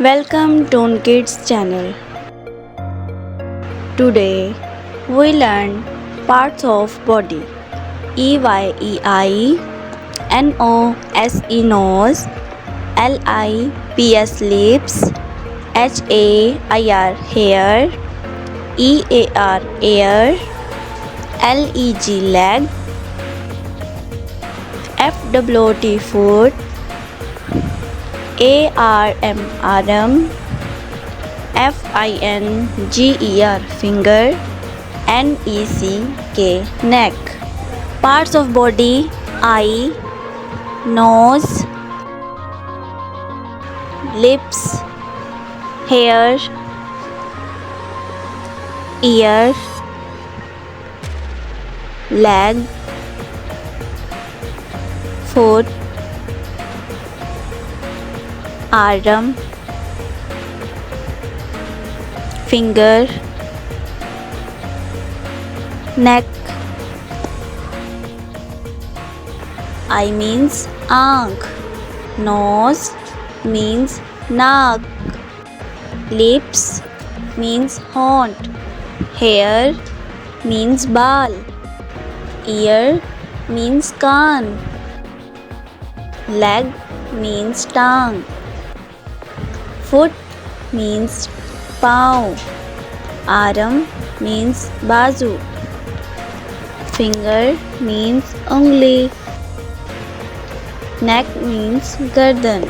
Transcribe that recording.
Welcome to Kids channel. Today we learn parts of body. EYEI, NOSE nose, LIPS lips, HAIR hair, EAR ear, LEG leg, FWT foot, ARM arm, FINGER finger, NECK neck. Parts of body: eye, nose, lips, hair, ear, leg, foot, arm, finger, neck. Eye means आँख, nose means नाक, lips means होंठ, hair means बाल, ear means कान, leg means टांग, foot means पाँव, arm means बाजू, finger means उंगली, neck means गर्दन.